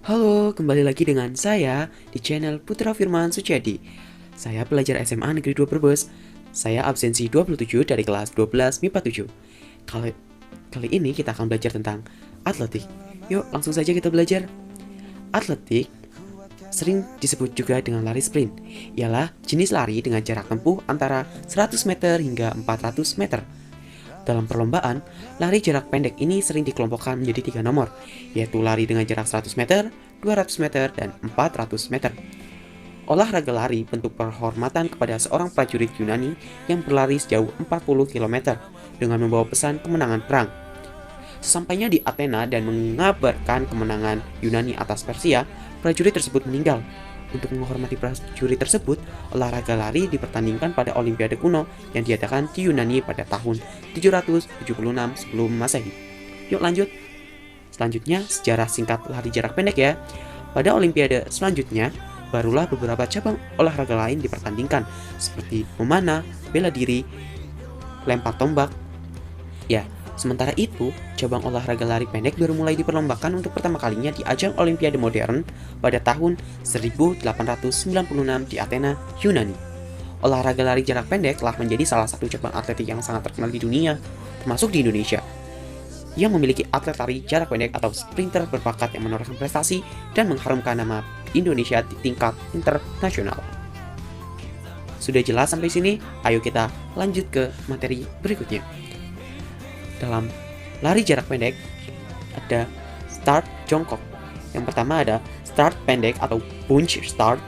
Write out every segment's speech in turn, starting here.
Halo, kembali lagi dengan saya di channel Putra Firman Suciadi. Saya pelajar SMA Negeri 2 Brebes. Saya absensi 27 dari kelas 12 MIPA 7. Kali ini kita akan belajar tentang atletik. Yuk, langsung saja kita belajar. Atletik sering disebut juga dengan lari sprint. Ialah jenis lari dengan jarak tempuh antara 100 meter hingga 400 meter. Dalam perlombaan, lari jarak pendek ini sering dikelompokkan menjadi 3 nomor, yaitu lari dengan jarak 100 meter, 200 meter, dan 400 meter. Olahraga lari bentuk penghormatan kepada seorang prajurit Yunani yang berlari sejauh 40 km dengan membawa pesan kemenangan perang. Sesampainya di Athena dan mengabarkan kemenangan Yunani atas Persia, prajurit tersebut meninggal. Untuk menghormati prajurit tersebut, olahraga lari dipertandingkan pada Olimpiade kuno yang diadakan di Yunani pada tahun 776 sebelum Masehi. Yuk lanjut. Selanjutnya, sejarah singkat lari jarak pendek ya. Pada Olimpiade selanjutnya, barulah beberapa cabang olahraga lain dipertandingkan, seperti memanah, bela diri, lempar tombak. Ya, sementara itu, cabang olahraga lari pendek baru mulai diperlombakan untuk pertama kalinya di ajang Olimpiade modern pada tahun 1896 di Athena, Yunani. Olahraga lari jarak pendek telah menjadi salah satu cabang atletik yang sangat terkenal di dunia, termasuk di Indonesia, yang memiliki atlet lari jarak pendek atau sprinter berbakat yang menorehkan prestasi dan mengharumkan nama Indonesia di tingkat internasional. Sudah jelas sampai sini? Ayo kita lanjut ke materi berikutnya. Dalam lari jarak pendek ada start jongkok. Yang pertama ada start pendek atau bunch start,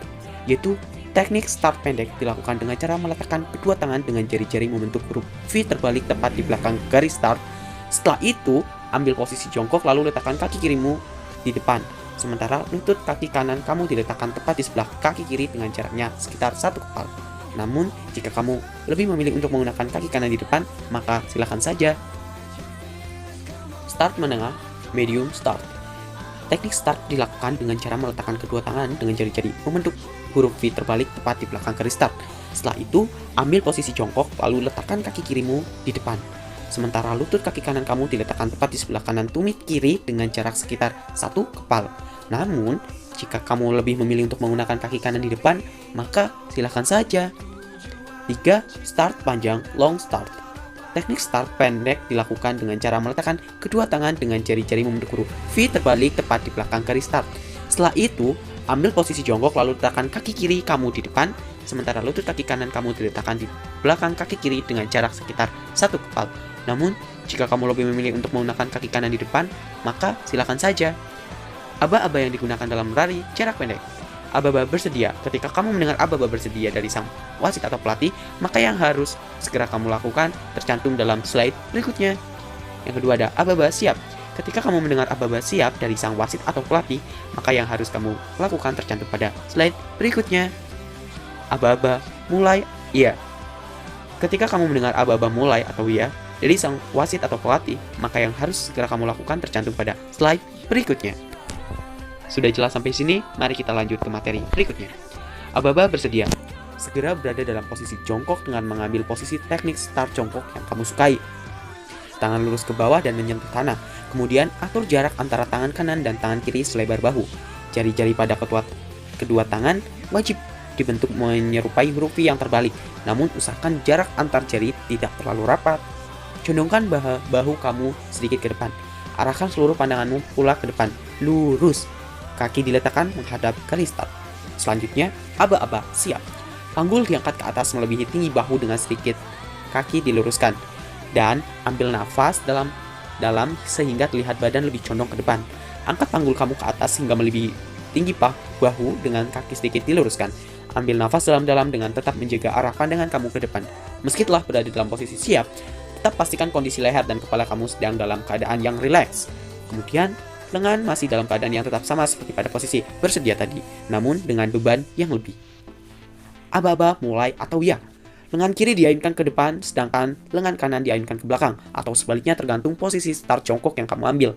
yaitu teknik start pendek dilakukan dengan cara meletakkan kedua tangan dengan jari-jari membentuk huruf V terbalik tepat di belakang garis start. Setelah itu, ambil posisi jongkok lalu letakkan kaki kirimu di depan. Sementara lutut kaki kanan kamu diletakkan tepat di sebelah kaki kiri dengan jaraknya sekitar 1 kepal. Namun, jika kamu lebih memilih untuk menggunakan kaki kanan di depan, maka silakan saja. Start menengah, medium start. Teknik start dilakukan dengan cara meletakkan kedua tangan dengan jari-jari membentuk huruf V terbalik tepat di belakang garis start. Setelah itu, ambil posisi jongkok lalu letakkan kaki kirimu di depan. Sementara lutut kaki kanan kamu diletakkan tepat di sebelah kanan tumit kiri dengan jarak sekitar 1 kepal. Namun, jika kamu lebih memilih untuk menggunakan kaki kanan di depan, maka silakan saja. 3. Start panjang, long start. Teknik start pendek dilakukan dengan cara meletakkan kedua tangan dengan jari-jari membentuk huruf V terbalik tepat di belakang garis start. Setelah itu, ambil posisi jongkok lalu letakkan kaki kiri kamu di depan, sementara lutut kaki kanan kamu diletakkan di belakang kaki kiri dengan jarak sekitar 1 kepal. Namun, jika kamu lebih memilih untuk menggunakan kaki kanan di depan, maka silakan saja. Aba-aba yang digunakan dalam lari jarak pendek. Aba-aba bersedia. Ketika kamu mendengar aba-aba bersedia dari sang wasit atau pelatih, maka yang harus segera kamu lakukan tercantum dalam slide berikutnya. Yang kedua ada aba-aba siap. Ketika kamu mendengar aba-aba siap dari sang wasit atau pelatih, maka yang harus kamu lakukan tercantum pada slide berikutnya. Aba-aba mulai, iya. Ketika kamu mendengar aba-aba mulai atau iya dari sang wasit atau pelatih, maka yang harus segera kamu lakukan tercantum pada slide berikutnya. Sudah jelas sampai sini? Mari kita lanjut ke materi berikutnya. Aba-aba bersedia. Segera berada dalam posisi jongkok dengan mengambil posisi teknik start jongkok yang kamu sukai. Tangan lurus ke bawah dan menyentuh tanah. Kemudian atur jarak antara tangan kanan dan tangan kiri selebar bahu. Jari-jari pada kedua tangan wajib dibentuk menyerupai huruf V yang terbalik. Namun usahakan jarak antar jari tidak terlalu rapat. Condongkan bahu kamu sedikit ke depan. Arahkan seluruh pandanganmu pula ke depan. Lurus. Kaki diletakkan menghadap garis start. Selanjutnya, aba-aba siap. Panggul diangkat ke atas melebihi tinggi bahu dengan sedikit kaki diluruskan. Dan ambil nafas dalam sehingga terlihat badan lebih condong ke depan. Angkat panggul kamu ke atas hingga melebihi tinggi bahu dengan kaki sedikit diluruskan. Ambil nafas dalam-dalam dengan tetap menjaga arah pandangan kamu ke depan. Meski telah berada dalam posisi siap, tetap pastikan kondisi leher dan kepala kamu sedang dalam keadaan yang rileks. Kemudian, lengan masih dalam keadaan yang tetap sama seperti pada posisi bersedia tadi, namun dengan beban yang lebih. Aba-aba mulai atau ya. Lengan kiri diayunkan ke depan, sedangkan lengan kanan diayunkan ke belakang, atau sebaliknya tergantung posisi start jongkok yang kamu ambil.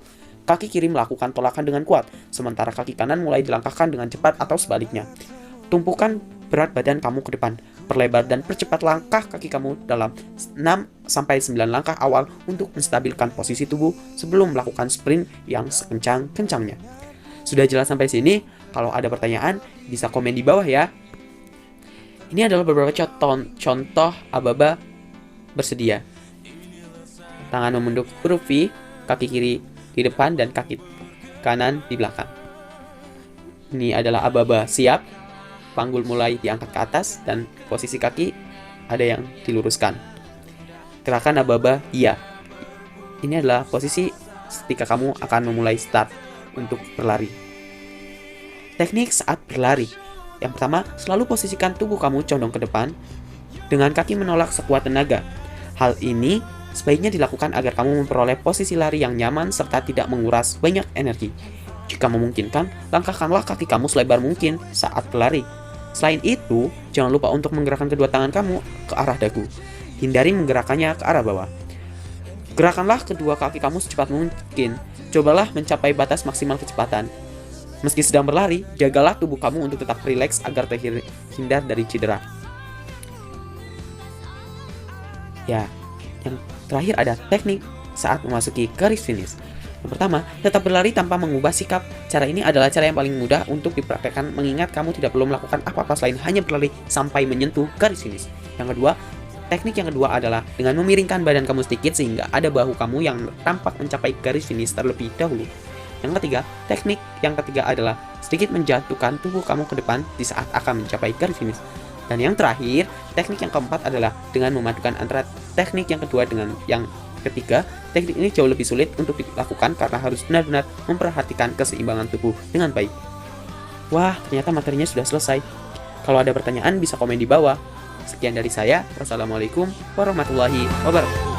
Kaki kiri melakukan tolakan dengan kuat, sementara kaki kanan mulai dilangkahkan dengan cepat atau sebaliknya. Tumpukan berat badan kamu ke depan. Perlebar dan percepat langkah kaki kamu dalam 6-9 langkah awal untuk menstabilkan posisi tubuh sebelum melakukan sprint yang sekencang-kencangnya. Sudah jelas sampai sini? Kalau ada pertanyaan, bisa komen di bawah ya. Ini adalah beberapa contoh aba-aba bersedia. Tangan membentuk huruf V, kaki kiri di depan dan kaki kanan di belakang. Ini adalah aba-aba siap, panggul mulai diangkat ke atas dan posisi kaki ada yang diluruskan. Gerakan aba-aba iya. Ini adalah posisi ketika kamu akan memulai start untuk berlari. Teknik saat berlari. Yang pertama, selalu posisikan tubuh kamu condong ke depan dengan kaki menolak sekuat tenaga. Hal ini sebaiknya dilakukan agar kamu memperoleh posisi lari yang nyaman serta tidak menguras banyak energi. Jika memungkinkan, langkahkanlah kaki kamu selebar mungkin saat berlari. Selain itu, jangan lupa untuk menggerakkan kedua tangan kamu ke arah dagu. Hindari menggerakkannya ke arah bawah. Gerakanlah kedua kaki kamu secepat mungkin. Cobalah mencapai batas maksimal kecepatan. Meski sedang berlari, jagalah tubuh kamu untuk tetap rileks agar terhindar dari cedera. Ya, yang terakhir ada teknik saat memasuki garis finish. Yang pertama, tetap berlari tanpa mengubah sikap. Cara ini adalah cara yang paling mudah untuk dipraktekkan mengingat kamu tidak perlu melakukan apa-apa selain hanya berlari sampai menyentuh garis finish. Yang kedua, teknik yang kedua adalah dengan memiringkan badan kamu sedikit sehingga ada bahu kamu yang tampak mencapai garis finish terlebih dahulu. Yang ketiga, teknik yang ketiga adalah sedikit menjatuhkan tubuh kamu ke depan di saat akan mencapai garis finish. Dan yang terakhir, teknik yang keempat adalah dengan memadukan antara teknik yang kedua dengan yang ketiga. Teknik ini jauh lebih sulit untuk dilakukan karena harus benar-benar memperhatikan keseimbangan tubuh dengan baik. Wah, ternyata materinya sudah selesai. Kalau ada pertanyaan bisa komen di bawah. Sekian dari saya. Wassalamualaikum warahmatullahi wabarakatuh.